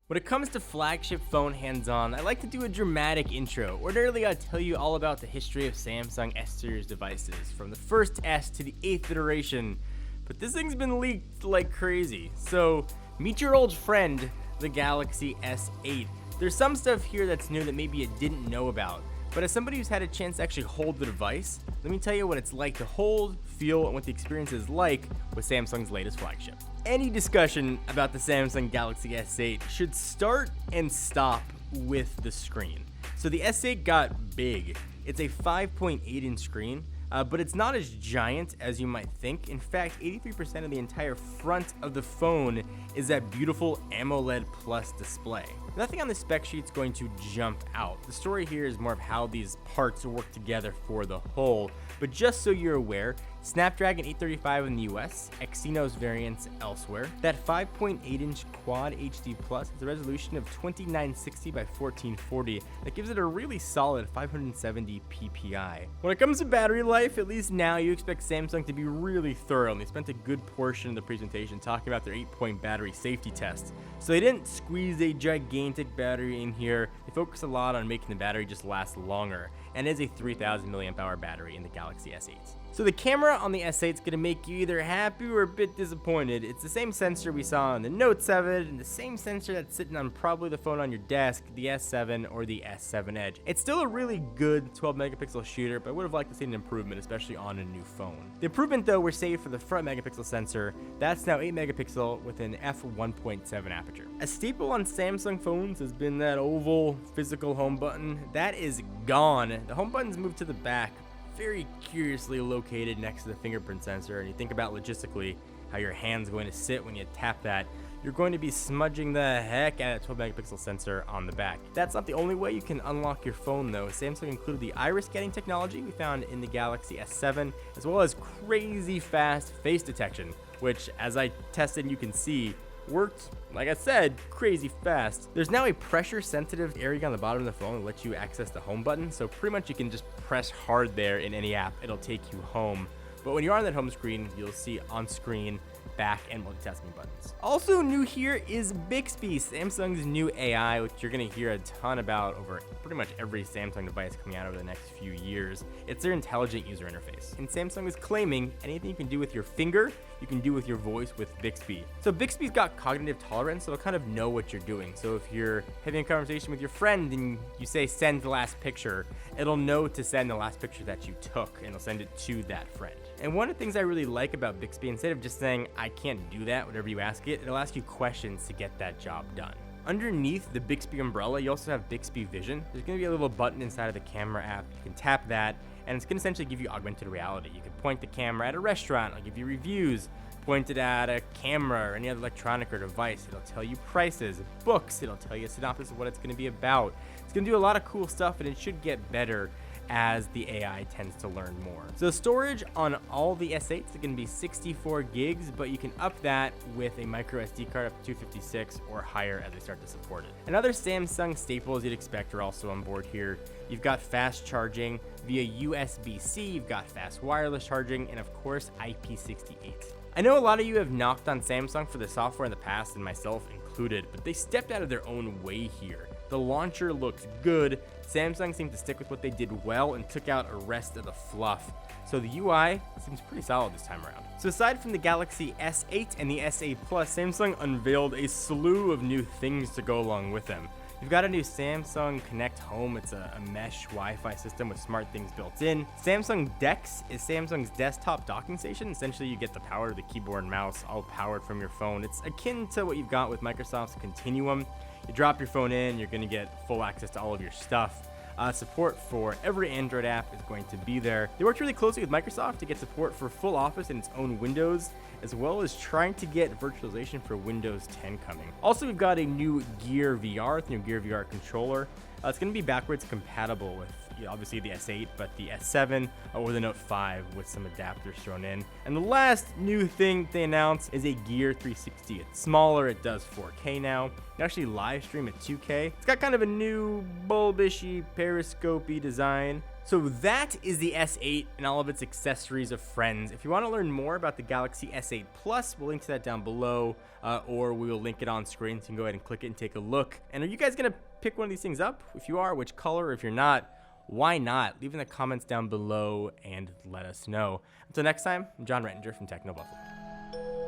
When it comes to flagship phone hands-on, I like to do a dramatic intro. Ordinarily, I'll tell you all about the history of Samsung S-series devices, from the first S to the 8th iteration, but this thing's been leaked like crazy. So, meet your old friend, the Galaxy S8. There's some stuff here that's new that maybe you didn't know about, but as somebody who's had a chance to actually hold the device, let me tell you what it's like to hold, feel, and what the experience is like with Samsung's latest flagship. Any discussion about the Samsung Galaxy S8 should start and stop with the screen. So the S8 got big. It's a 5.8-inch screen, but it's not as giant as you might think. In fact, 83% of the entire front of the phone is that beautiful AMOLED Plus display. Nothing on the spec sheet's going to jump out. The story here is more of how these parts work together for the whole. But just so you're aware, Snapdragon 835 in the US, Exynos variants elsewhere. That 5.8-inch Quad HD Plus has a resolution of 2960 by 1440 that gives it a really solid 570 ppi. When it comes to battery life, at least now you expect Samsung to be really thorough, and they spent a good portion of the presentation talking about their 8-point battery safety test. So they didn't squeeze a gigantic battery in here. They focused a lot on making the battery just last longer, and it is a 3000 mAh battery in the Galaxy S8. So the camera on the S8 is going to make you either happy or a bit disappointed. It's the same sensor we saw on the Note 7, and the same sensor that's sitting on probably the phone on your desk, the S7 or the S7 Edge. It's still a really good 12 megapixel shooter, but I would have liked to see an improvement, especially on a new phone. The improvement though were saved for the front megapixel sensor. That's now 8 megapixel with an f1.7 aperture. A staple on Samsung phones has been that oval physical home button. That is gone. The home button's moved to the back, very curiously located next to the fingerprint sensor, and you think about logistically how your hand's going to sit when you tap that, you're going to be smudging the heck out of that 12 megapixel sensor on the back. That's not the only way you can unlock your phone though. Samsung included the iris scanning technology we found in the Galaxy S7, as well as crazy fast face detection, which as I tested you can see worked, like I said, crazy fast. There's now a pressure sensitive area on the bottom of the phone that lets you access the home button, so pretty much you can just press hard there in any app, it'll take you home. But when you're on that home screen, you'll see on screen, back, and multitasking buttons. Also new here is Bixby, Samsung's new AI, which you're going to hear a ton about over pretty much every Samsung device coming out over the next few years. It's their intelligent user interface. And Samsung is claiming anything you can do with your finger, you can do with your voice with Bixby. So Bixby's got cognitive tolerance, so it'll kind of know what you're doing. So if you're having a conversation with your friend and you say send the last picture, it'll know to send the last picture that you took, and it'll send it to that friend. And one of the things I really like about Bixby, instead of just saying, I can't do that, whatever you ask it, it'll ask you questions to get that job done. Underneath the Bixby umbrella, you also have Bixby Vision. There's going to be a little button inside of the camera app. You can tap that, and it's going to essentially give you augmented reality. You can point the camera at a restaurant, it'll give you reviews. Point it at a camera or any other electronic or device. It'll tell you prices, books, it'll tell you a synopsis of what it's going to be about. It's going to do a lot of cool stuff, and it should get better as the AI tends to learn more. So storage on all the S8s is going to be 64 gigs, but you can up that with a micro SD card up to 256 or higher as they start to support it. And other Samsung staples you'd expect are also on board here. You've got fast charging via USB-C, you've got fast wireless charging, and of course IP68. I know a lot of you have knocked on Samsung for the software in the past, and myself included, but they stepped out of their own way here. The launcher looks good. Samsung seemed to stick with what they did well and took out a rest of the fluff. So the UI seems pretty solid this time around. So aside from the Galaxy S8 and the S8 Plus, Samsung unveiled a slew of new things to go along with them. You've got a new Samsung Connect Home. It's a mesh Wi-Fi system with SmartThings built in. Samsung DeX is Samsung's desktop docking station. Essentially, you get the power of the keyboard and mouse all powered from your phone. It's akin to what you've got with Microsoft's Continuum. You drop your phone in, you're going to get full access to all of your stuff. Support for every Android app is going to be there. They worked really closely with Microsoft to get support for full Office and its own Windows, as well as trying to get virtualization for Windows 10 coming. Also, we've got a new Gear VR, the new Gear VR controller. It's going to be backwards compatible with obviously the S8, but the S7 or the Note 5 with some adapters thrown in. And the last new thing they announced is a Gear 360. It's smaller, it does 4K now. You actually live stream at 2K. It's got kind of a new bulbishy, periscopy design. So that is the S8 and all of its accessories of friends. If you want to learn more about the Galaxy S8 Plus, we'll link to that down below, or we will link it on screen, so you can go ahead and click it and take a look. And are you guys going to pick one of these things up? If you are, which color? If you're not, why not? Leave in the comments down below and let us know. Until next time, I'm John Rettinger from Techno Buffalo.